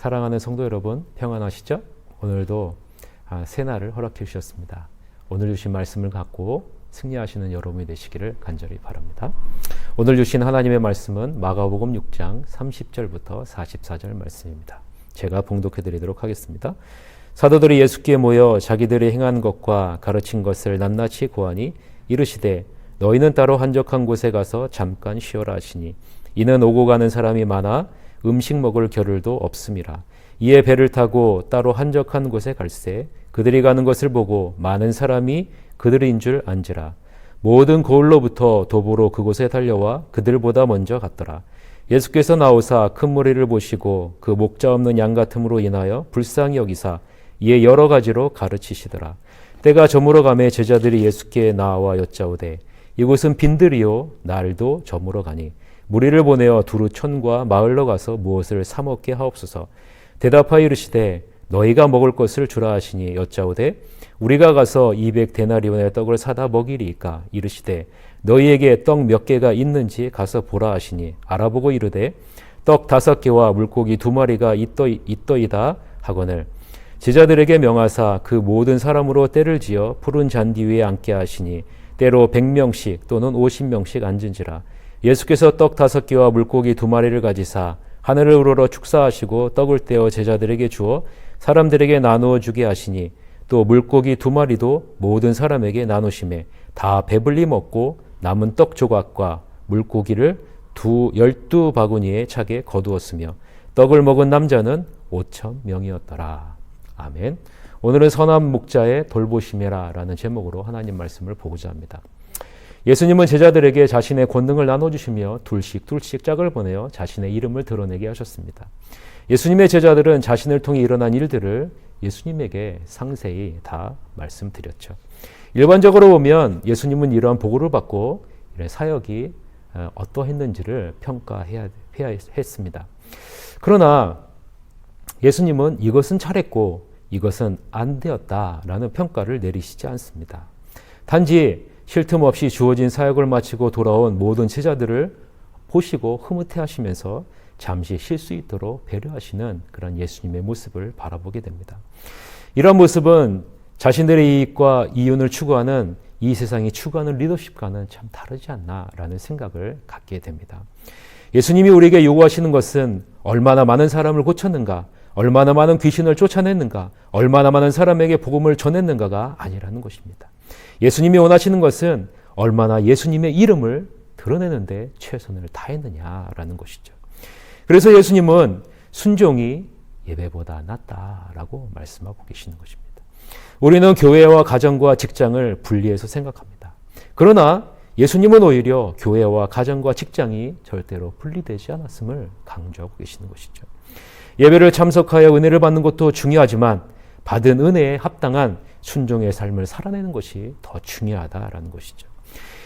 사랑하는 성도 여러분, 평안하시죠? 오늘도 새날을 허락해 주셨습니다. 오늘 주신 말씀을 갖고 승리하시는 여러분이 되시기를 간절히 바랍니다. 오늘 주신 하나님의 말씀은 마가복음 6장 30절부터 44절 말씀입니다. 제가 봉독해 드리도록 하겠습니다. 사도들이 예수께 모여 자기들이 행한 것과 가르친 것을 낱낱이 고하니 이르시되 너희는 따로 한적한 곳에 가서 잠깐 쉬어라 하시니 이는 오고 가는 사람이 많아 음식 먹을 겨를도 없음이라. 이에 배를 타고 따로 한적한 곳에 갈새 그들이 가는 것을 보고 많은 사람이 그들인 줄 안지라. 모든 고을로부터 도보로 그곳에 달려와 그들보다 먼저 갔더라. 예수께서 나오사 큰 무리를 보시고 그 목자 없는 양 같음으로 인하여 불쌍히 여기사 이에 여러 가지로 가르치시더라. 때가 저물어 가매 제자들이 예수께 나와 여짜오되 이곳은 빈들이요 날도 저물어 가니 무리를 보내어 두루 촌과 마을로 가서 무엇을 사 먹게 하옵소서. 대답하여 이르시되 너희가 먹을 것을 주라 하시니 여짜오되 우리가 가서 200데나리온의 떡을 사다 먹이리이까. 이르시되 너희에게 떡 몇 개가 있는지 가서 보라 하시니 알아보고 이르되 떡 5개와 물고기 2마리가 있더이다 하거늘 제자들에게 명하사 그 모든 사람으로 때를 지어 푸른 잔디 위에 앉게 하시니 때로 100명씩 또는 50명씩 앉은지라. 예수께서 떡 5개와 물고기 2마리를 가지사 하늘을 우러러 축사하시고 떡을 떼어 제자들에게 주어 사람들에게 나누어 주게 하시니 또 물고기 2마리도 모든 사람에게 나누시매 다 배불리 먹고 남은 떡 조각과 물고기를 12바구니에 차게 거두었으며 떡을 먹은 남자는 5,000명이었더라. 아멘. 오늘은 선한 목자의 돌보심이라 라는 제목으로 하나님 말씀을 보고자 합니다. 예수님은 제자들에게 자신의 권능을 나눠주시며 둘씩 짝을 보내어 자신의 이름을 드러내게 하셨습니다. 예수님의 제자들은 자신을 통해 일어난 일들을 예수님에게 상세히 다 말씀드렸죠. 일반적으로 보면 예수님은 이러한 보고를 받고 사역이 어떠했는지를 평가해야 했습니다. 그러나 예수님은 이것은 잘했고 이것은 안 되었다라는 평가를 내리시지 않습니다. 단지 쉴 틈 없이 주어진 사역을 마치고 돌아온 모든 제자들을 보시고 흐뭇해하시면서 잠시 쉴 수 있도록 배려하시는 그런 예수님의 모습을 바라보게 됩니다. 이런 모습은 자신들의 이익과 이윤을 추구하는 이 세상이 추구하는 리더십과는 참 다르지 않나라는 생각을 갖게 됩니다. 예수님이 우리에게 요구하시는 것은 얼마나 많은 사람을 고쳤는가, 얼마나 많은 귀신을 쫓아냈는가, 얼마나 많은 사람에게 복음을 전했는가가 아니라는 것입니다. 예수님이 원하시는 것은 얼마나 예수님의 이름을 드러내는데 최선을 다했느냐라는 것이죠. 그래서 예수님은 순종이 예배보다 낫다라고 말씀하고 계시는 것입니다. 우리는 교회와 가정과 직장을 분리해서 생각합니다. 그러나 예수님은 오히려 교회와 가정과 직장이 절대로 분리되지 않았음을 강조하고 계시는 것이죠. 예배를 참석하여 은혜를 받는 것도 중요하지만 받은 은혜에 합당한 순종의 삶을 살아내는 것이 더 중요하다라는 것이죠.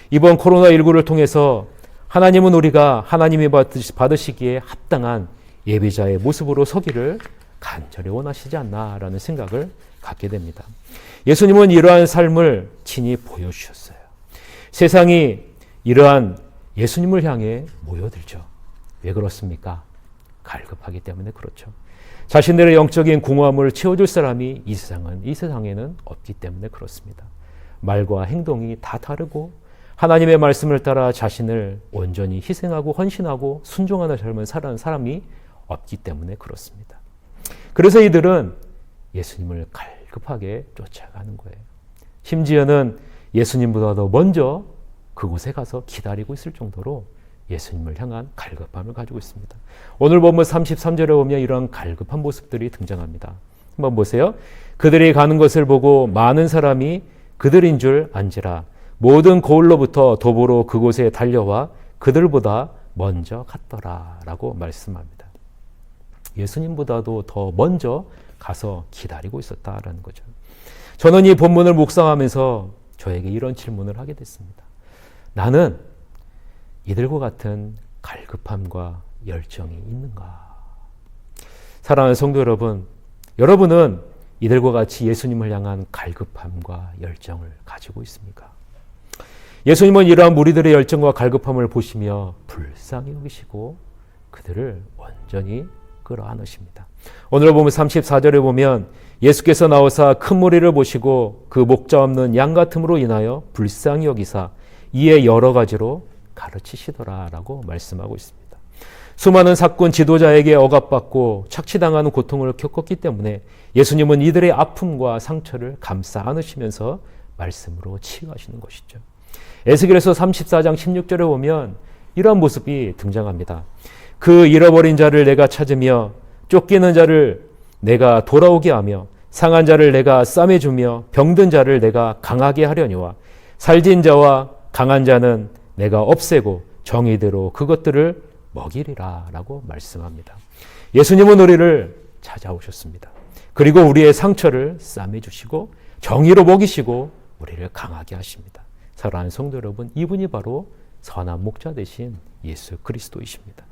이번 코로나19를 통해서 하나님은 우리가 하나님이 받으시기에 합당한 예배자의 모습으로 서기를 간절히 원하시지 않나라는 생각을 갖게 됩니다. 예수님은 이러한 삶을 친히 보여주셨어요. 세상이 이러한 예수님을 향해 모여들죠. 왜 그렇습니까? 갈급하기 때문에 그렇죠. 자신들의 영적인 공허함을 채워줄 사람이 이 세상에는 없기 때문에 그렇습니다. 말과 행동이 다 다르고 하나님의 말씀을 따라 자신을 온전히 희생하고 헌신하고 순종하는 삶을 살아가는 사람이 없기 때문에 그렇습니다. 그래서 이들은 예수님을 갈급하게 쫓아가는 거예요. 심지어는 예수님보다도 먼저 그곳에 가서 기다리고 있을 정도로 예수님을 향한 갈급함을 가지고 있습니다. 오늘 본문 33절에 보면 이런 갈급한 모습들이 등장합니다. 한번 보세요. 그들이 가는 것을 보고 많은 사람이 그들인 줄 안지라. 모든 고을로부터 도보로 그곳에 달려와 그들보다 먼저 갔더라 라고 말씀합니다. 예수님보다도 더 먼저 가서 기다리고 있었다라는 거죠. 저는 이 본문을 묵상하면서 저에게 이런 질문을 하게 됐습니다. 나는 이들과 같은 갈급함과 열정이 있는가? 사랑하는 성도 여러분, 여러분은 이들과 같이 예수님을 향한 갈급함과 열정을 가지고 있습니까? 예수님은 이러한 무리들의 열정과 갈급함을 보시며 불쌍히 여기시고 그들을 온전히 끌어안으십니다. 오늘 보면 34절에 보면 예수께서 나오사 큰 무리를 보시고 그 목자 없는 양 같음으로 인하여 불쌍히 여기사 이에 여러 가지로 가르치시더라라고 말씀하고 있습니다. 수많은 사건 지도자에게 억압받고 착취당하는 고통을 겪었기 때문에 예수님은 이들의 아픔과 상처를 감싸 안으시면서 말씀으로 치유하시는 것이죠. 에스겔서 34장 16절에 보면 이러한 모습이 등장합니다. 그 잃어버린 자를 내가 찾으며 쫓기는 자를 내가 돌아오게 하며 상한 자를 내가 싸매주며 병든 자를 내가 강하게 하려니와 살진 자와 강한 자는 내가 없애고 정의대로 그것들을 먹이리라 라고 말씀합니다. 예수님은 우리를 찾아오셨습니다. 그리고 우리의 상처를 싸매주시고 정의로 먹이시고 우리를 강하게 하십니다. 사랑하는 성도 여러분, 이분이 바로 선한 목자 되신 예수 그리스도이십니다.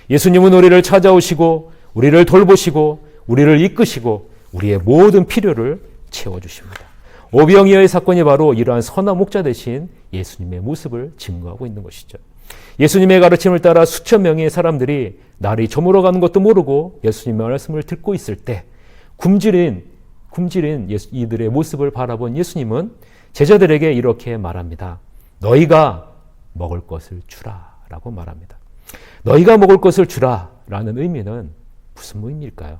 예수님은 우리를 찾아오시고 우리를 돌보시고 우리를 이끄시고 우리의 모든 필요를 채워주십니다. 오병이어의 사건이 바로 이러한 선한 목자 되신 예수님의 모습을 증거하고 있는 것이죠. 예수님의 가르침을 따라 수천 명의 사람들이 날이 저물어가는 것도 모르고 예수님의 말씀을 듣고 있을 때 굶주린 이들의 모습을 바라본 예수님은 제자들에게 이렇게 말합니다. 너희가 먹을 것을 주라 라고 말합니다. 너희가 먹을 것을 주라 라는 의미는 무슨 의미일까요?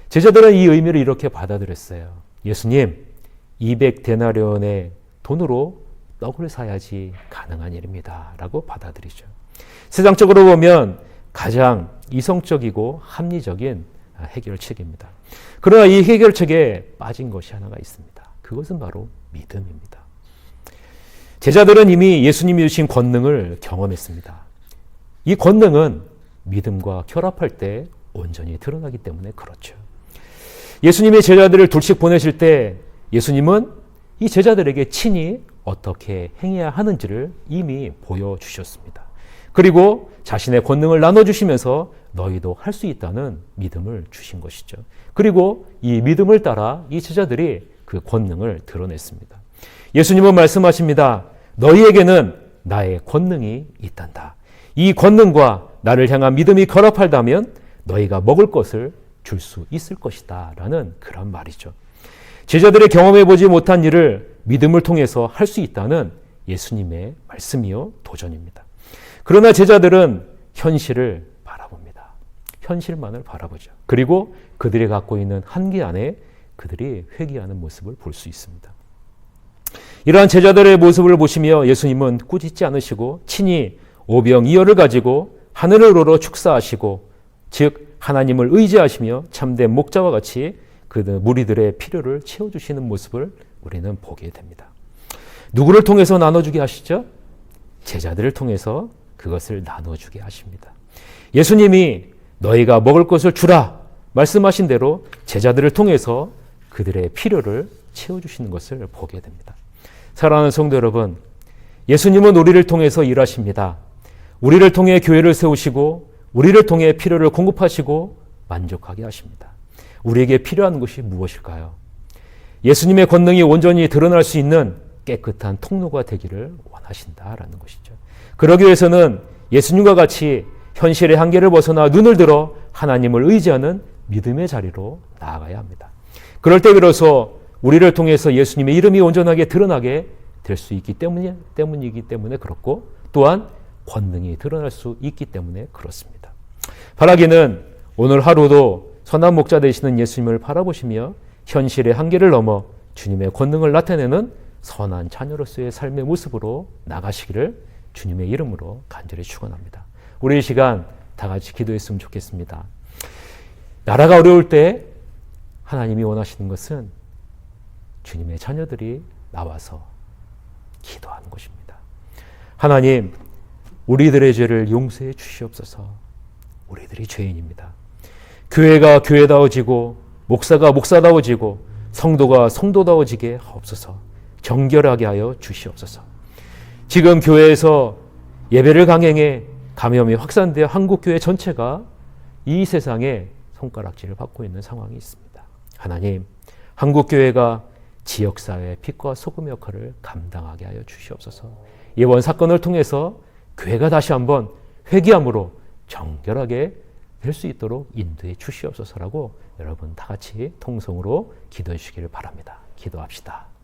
제자들은 이 의미를 이렇게 받아들였어요. 예수님, 200데나리온의 돈으로 떡을 사야지 가능한 일입니다 라고 받아들이죠. 세상적으로 보면 가장 이성적이고 합리적인 해결책입니다. 그러나 이 해결책에 빠진 것이 하나가 있습니다. 그것은 바로 믿음입니다. 제자들은 이미 예수님이 주신 권능을 경험했습니다. 이 권능은 믿음과 결합할 때 온전히 드러나기 때문에 그렇죠. 예수님의 제자들을 둘씩 보내실 때 예수님은 이 제자들에게 친히 어떻게 행해야 하는지를 이미 보여주셨습니다. 그리고 자신의 권능을 나눠주시면서 너희도 할 수 있다는 믿음을 주신 것이죠. 그리고 이 믿음을 따라 이 제자들이 그 권능을 드러냈습니다. 예수님은 말씀하십니다. 너희에게는 나의 권능이 있단다. 이 권능과 나를 향한 믿음이 결합한다면 너희가 먹을 것을 줄 수 있을 것이다 라는 그런 말이죠. 제자들이 경험해보지 못한 일을 믿음을 통해서 할 수 있다는 예수님의 말씀이요 도전입니다. 그러나 제자들은 현실을 바라봅니다. 현실만을 바라보죠. 그리고 그들이 갖고 있는 한계 안에 그들이 회개하는 모습을 볼 수 있습니다. 이러한 제자들의 모습을 보시며 예수님은 꾸짖지 않으시고 친히 오병이어를 가지고 하늘을 우러러 축사하시고 즉 하나님을 의지하시며 참된 목자와 같이 그 무리들의 필요를 채워주시는 모습을 우리는 보게 됩니다. 누구를 통해서 나눠주게 하시죠? 제자들을 통해서 그것을 나눠주게 하십니다. 예수님이 너희가 먹을 것을 주라 말씀하신 대로 제자들을 통해서 그들의 필요를 채워주시는 것을 보게 됩니다. 사랑하는 성도 여러분, 예수님은 우리를 통해서 일하십니다. 우리를 통해 교회를 세우시고 우리를 통해 필요를 공급하시고 만족하게 하십니다. 우리에게 필요한 것이 무엇일까요? 예수님의 권능이 온전히 드러날 수 있는 깨끗한 통로가 되기를 원하신다라는 것이죠. 그러기 위해서는 예수님과 같이 현실의 한계를 벗어나 눈을 들어 하나님을 의지하는 믿음의 자리로 나아가야 합니다. 그럴 때 비로소 우리를 통해서 예수님의 이름이 온전하게 드러나게 될 수 있기 때문이기 때문에 그렇고 또한 권능이 드러날 수 있기 때문에 그렇습니다. 바라기는 오늘 하루도 선한 목자 되시는 예수님을 바라보시며 현실의 한계를 넘어 주님의 권능을 나타내는 선한 자녀로서의 삶의 모습으로 나가시기를 주님의 이름으로 간절히 축원합니다. 우리 이 시간 다 같이 기도했으면 좋겠습니다. 나라가 어려울 때 하나님이 원하시는 것은 주님의 자녀들이 나와서 기도하는 것입니다. 하나님, 우리들의 죄를 용서해 주시옵소서. 우리들이 죄인입니다. 교회가 교회다워지고 목사가 목사다워지고 성도가 성도다워지게 하옵소서. 정결하게 하여 주시옵소서. 지금 교회에서 예배를 강행해 감염이 확산되어 한국교회 전체가 이 세상에 손가락질을 받고 있는 상황이 있습니다. 하나님, 한국교회가 지역사회의 빛과 소금의 역할을 감당하게 하여 주시옵소서. 이번 사건을 통해서 교회가 다시 한번 회개함으로 정결하게 될 수 있도록 인도해 주시옵소서라고 여러분 다 같이 통성으로 기도해 주시기를 바랍니다. 기도합시다.